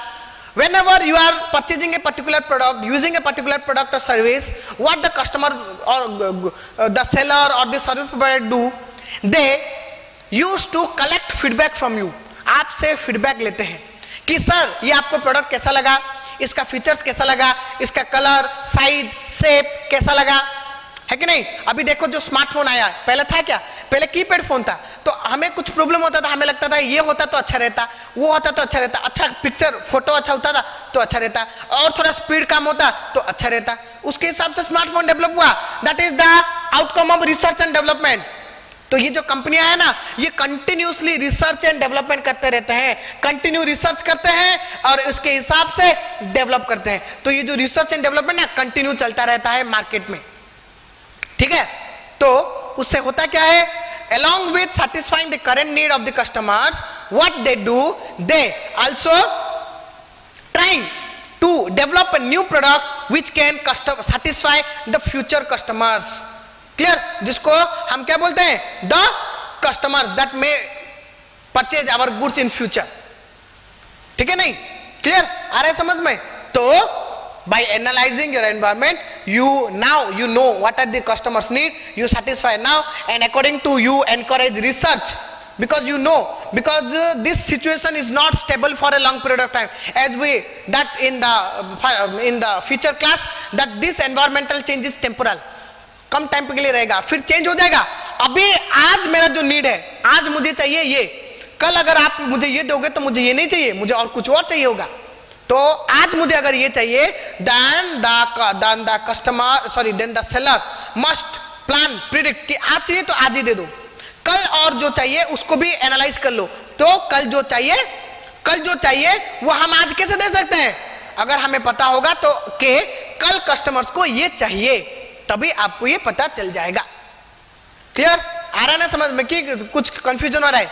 whenever you are purchasing a particular product, using a particular product or service, what the customer or the seller or the service provider do, they used to collect feedback from you. आपसे फीडबैक लेते हैं कि सर ये आपको प्रोडक्ट कैसा लगा, इसका फीचर्स कैसा लगा, इसका कलर, साइज, शेप कैसा लगा, है कि नहीं? अभी देखो जो स्मार्टफोन आया, पहले था क्या? पहले कीपैड फोन था, तो हमें कुछ प्रॉब्लम होता था, हमें लगता था ये होता तो अच्छा रहता, वो होता तो अच्छा रहता, अच्छा पिक्चर फोटो अच्छा होता था तो अच्छा रहता, और थोड़ा स्पीड कम होता तो अच्छा रहता. उसके हिसाब से स्मार्टफोन डेवलप हुआ. That is the outcome of research and development. तो ये जो कंपनियां है ना, ये कंटिन्यूसली रिसर्च एंड डेवलपमेंट करते रहते हैं, कंटिन्यू रिसर्च करते हैं और इसके हिसाब से डेवलप करते हैं. तो ये जो रिसर्च एंड डेवलपमेंट ना कंटिन्यू चलता रहता है मार्केट में. ठीक है? तो उससे होता क्या है, along with satisfying the current need of the customers, what they do, they also trying to develop a new product which can satisfy the future customers. Clear? जिसको हम क्या बोलते हैं, the customers that may purchase our goods in future. ठीक है नहीं? Clear? आ रहा है समझ में? तो by analyzing your environment, you know what are the customers need, you satisfy now, and according to you encourage research, because you know, because this situation is not stable for a long period of time, as we that in the future class, that this environmental change is temporal, come time के लिए रहेगा, फिर चेंज हो जाएगा. अभी आज मेरा जो नीड है, आज मुझे चाहिए ये, कल अगर आप मुझे ये दोगे तो मुझे ये नहीं चाहिए, मुझे और कुछ और चाहिए होगा. तो आज मुझे अगर ये चाहिए, then the seller must plan, predict कि आज चाहिए तो आज ही दे दो, कल और जो चाहिए उसको भी एनालाइज कर लो. तो कल जो चाहिए वो हम आज कैसे दे सकते हैं? अगर हमें पता होगा तो कि कल कस्टमर्स को ये चाहिए, तभी आपको ये पता चल जाएगा. क्लियर? आ रहा ना समझ में कि कुछ कंफ्यूजन हो रहा है?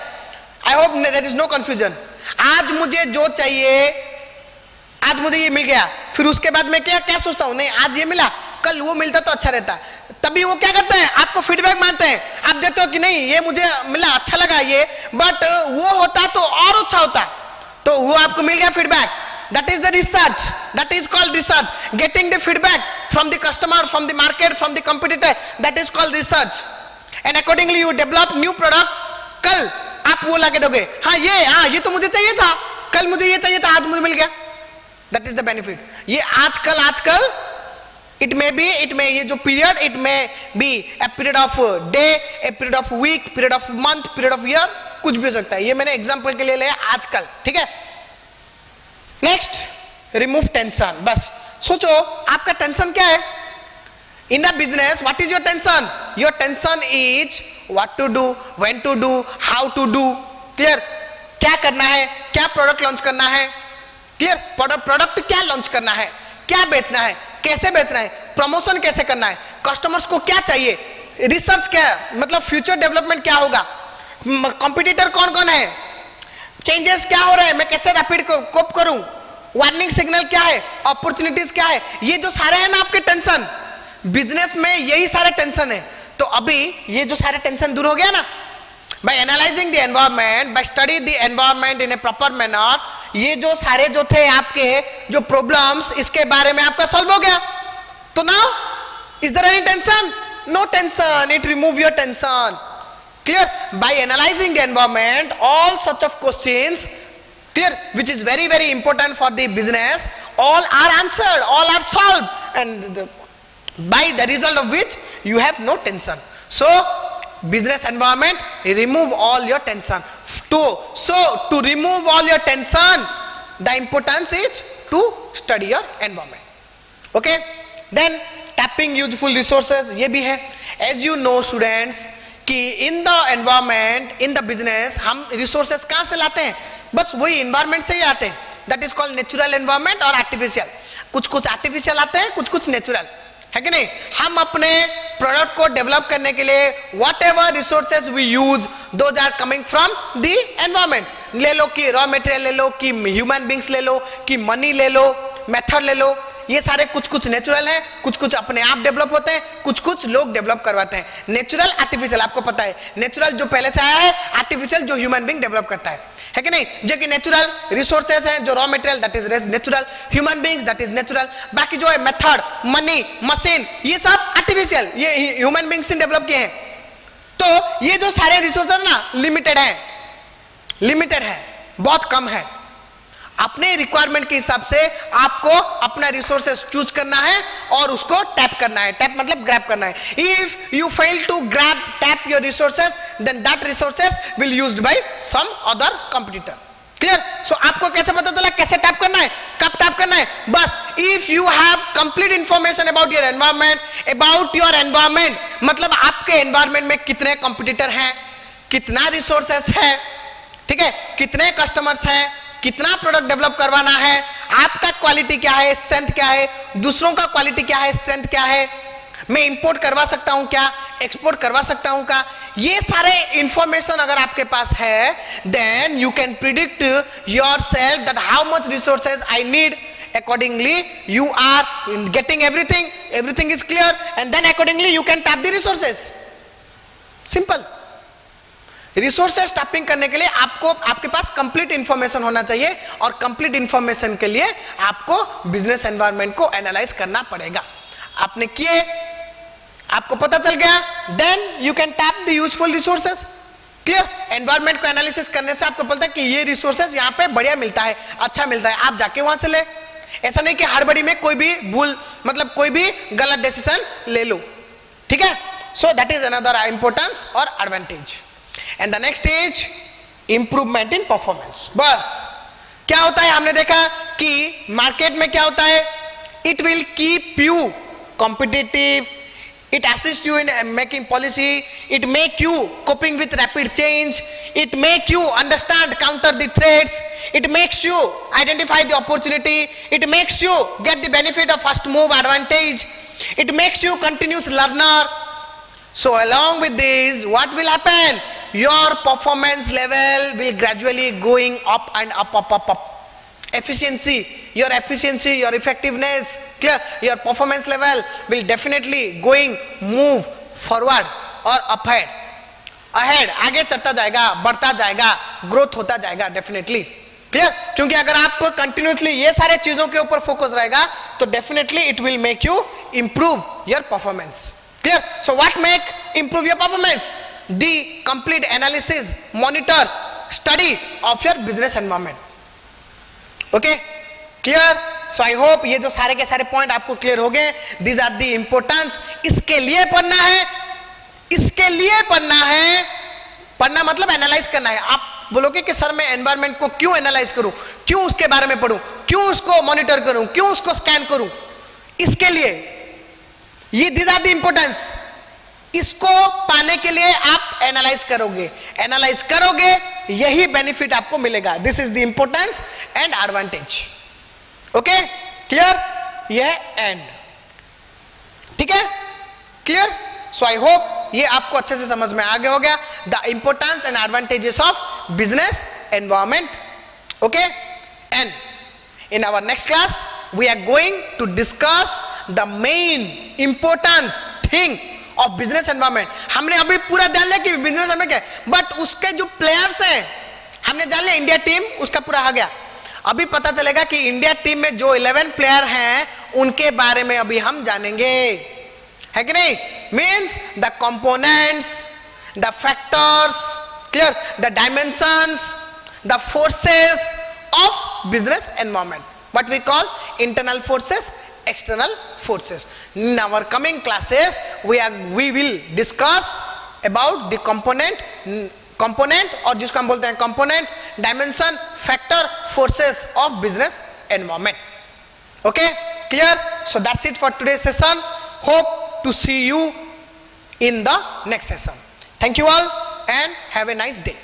I hope there is no confusion. आज मुझे जो चाहिए, आज मुझे ये मिल गया, फिर उसके बाद मैं क्या सोचता हूं, नहीं आज ये मिला, कल वो मिलता तो अच्छा रहता. तभी वो क्या करते हैं, आपको फीडबैक मांगते हैं. आप देते हो कि नहीं ये मुझे मिला, अच्छा लगा ये, बट वो होता तो और अच्छा होता, तो वो आपको मिल गया feedback. That is the research, that is called research. Getting the feedback from the customer, from the market, from the competitor, that is called research. And accordingly you develop new product. कल आप वो लाके दोगे, हाँ ये तो मुझे चाहिए था, कल मुझे ये चाहिए था, आज मुझे मिल गया. That is the benefit. ये आजकल it may ये जो period, it may be a period of day, a period of week, period of month, period of year, कुछ भी हो सकता है. ये मैंने एग्जांपल के लिए लिया आजकल. ठीक है? Next, remove tension. बस सोचो आपका टेंशन क्या है in the business. What is your tension? Your tension is what to do, when to do, how to do. Clear? क्या करना है, क्या प्रोडक्ट लॉन्च करना है. क्लियर? प्रोडक्ट क्या लॉन्च करना है, क्या बेचना है, कैसे बेचना है, प्रमोशन कैसे करना है, कस्टमर्स को क्या चाहिए, रिसर्च क्या है, मतलब फ्यूचर डेवलपमेंट क्या होगा, कॉम्पिटिटर कौन कौन है, चेंजेस क्या हो रहे हैं, मैं कैसे रैपिड कोप करूं, वार्निंग सिग्नल क्या है, अपॉर्चुनिटीज क्या है. ये जो सारे हैं ना आपके टेंशन, बिजनेस में यही सारे टेंशन है. तो अभी ये जो सारे टेंशन दूर हो गया ना, by analyzing the environment, by study the environment in a proper manner, ये जो सारे जो थे आपके जो प्रॉब्लम्स, इसके बारे में आपका सॉल्व हो गया. तो now is there any tension? No tension. It remove your tension. Clear? By analyzing the environment, all such of questions, clear, which is very very important for the business, all are answered, all are solved, and by the result of which you have no tension. So business environment, remove all your tension. To remove all your tension, the importance is to study your environment. Okay, then tapping useful resources, ये भी है. As you know students कि in the environment, in the business, हम resources कहाँ से लाते हैं? बस वही environment से ही आते हैं. That is called natural environment और artificial. कुछ artificial आते हैं, कुछ natural, है कि नहीं? हम अपने प्रोडक्ट को डेवलप करने के लिए whatever resources we use, those are coming from the environment. ले लो कि रॉ मटेरियल ले लो, कि ह्यूमन बींग्स ले लो, कि मनी ले लो, मेथड ले लो, ये सारे कुछ नेचुरल है, कुछ अपने आप डेवलप होते हैं, कुछ लोग डेवलप करवाते हैं. नेचुरल, आर्टिफिशियल, आपको पता है नेचुरल जो पहले से आया है, आर्टिफिशियल जो ह्यूमन बींग डेवलप करता है कि नहीं? जो कि नेचुरल रिसोर्सेज हैं, जो raw material that is natural, human beings that is natural, बाकी जो है मेथड, मनी, मशीन, ये सब आर्टिफिशियल, ये ह्यूमन बींग्स ने डेवलप किए हैं. तो ये जो सारे रिसोर्सेज ना लिमिटेड है, बहुत कम है. अपने रिक्वायरमेंट के हिसाब से आपको अपना रिसोर्सेस चूज करना है और उसको टैप करना है. टैप मतलब ग्रैब करना है. If you fail to grab tap your resources, then that resources will used by some other competitor. Clear? So आपको कैसे पता चला कैसे टैप करना है, कब टैप करना है? बस if you have complete information about your environment, मतलब आपके एनवायरमेंट में कितने कंपटीटर हैं, कितना रिसोर्सेस है, ठीक है, कितने कस्टमर्स हैं, कितना प्रोडक्ट डेवलप करवाना है, आपका क्वालिटी क्या है, स्ट्रेंथ क्या है, दूसरों का क्वालिटी क्या है, स्ट्रेंथ क्या है, मैं इंपोर्ट करवा सकता हूं क्या, एक्सपोर्ट करवा सकता हूं क्या, ये सारे इंफॉर्मेशन अगर आपके पास है, then you can predict yourself that how much resources I need. Accordingly you are getting everything is clear, and then accordingly you can tap the resources. Simple. Resources tapping करने के लिए आपके पास कंप्लीट इंफॉर्मेशन होना चाहिए, और कंप्लीट इंफॉर्मेशन के लिए आपको बिजनेस एनवायरनमेंट को एनालाइज करना पड़ेगा. आपने किए, आपको पता चल गया, then you can tap the useful resources. Clear? Environment को एनालिसिस करने से आपको पता है कि ये रिसोर्सेस यहाँ पे बढ़िया मिलता है, अच्छा मिलता है, आप जाके वहां से ले. ऐसा नहीं कि हड़बड़ी में कोई भी भूल, मतलब कोई भी गलत डिसीजन ले लो. ठीक है? So that is another importance और advantage. And the next is improvement in performance. बस क्या होता है, हमने देखा कि मार्केट में क्या होता है, it will keep you competitive, it assists you in making policy, it make you coping with rapid change, it make you understand counter the threats, it makes you identify the opportunity, it makes you get the benefit of first move advantage, it makes you continuous learner. So along with this, what will happen, your performance level will gradually going up and up. Efficiency, your effectiveness, clear, your performance level will definitely going move forward or ahead, आगे चढ़ता जाएगा, बढ़ता जाएगा, ग्रोथ होता जाएगा डेफिनेटली. क्लियर? क्योंकि अगर आप कंटिन्यूसली ये सारे चीजों के ऊपर फोकस रहेगा तो definitely it will make you improve your performance. Clear? So what make improve your performance? The complete analysis, monitor, study of your business environment. Okay, clear? So I hope ये जो सारे के सारे पॉइंट आपको क्लियर हो गए. These are the importance. इसके लिए पढ़ना है, पढ़ना मतलब एनालाइज करना है. आप बोलोगे कि सर मैं एनवायरनमेंट को क्यों एनालाइज करूं, क्यों उसके बारे में पढ़ूं, क्यों उसको मॉनिटर करूं, क्यों उसको स्कैन करूं? इसके लिए ये दीज आर द इंपोर्टेंस. इसको पाने के लिए आप एनालाइज करोगे, यही बेनिफिट आपको मिलेगा. This is the importance and advantage. Okay, clear? यह एंड. ठीक है? क्लियर? सो आई होप ये आपको अच्छे से समझ में आ गया हो गया. The importance and advantages of business environment. Okay, and in our next class we are going to discuss the main important thing of business environment. हमने अभी पूरा जान लिया कि बिजनेस एनवायरनमेंट क्या है, बट उसके जो प्लेयर्स हैं हमने जान लिया. इंडिया टीम उसका पूरा आ गया. अभी पता चलेगा कि इंडिया टीम में जो 11 प्लेयर हैं उनके बारे में अभी हम जानेंगे, है कि नहीं? Means the components, the factors, clear, the dimensions, the forces of business environment. What we call internal forces, external forces. In our coming classes we will discuss about the component और जिसको हम बोलते हैं component, dimension, factor, forces of business environment. Okay, clear? So that's it for today session. Hope to see you in the next session. Thank you all and have a nice day.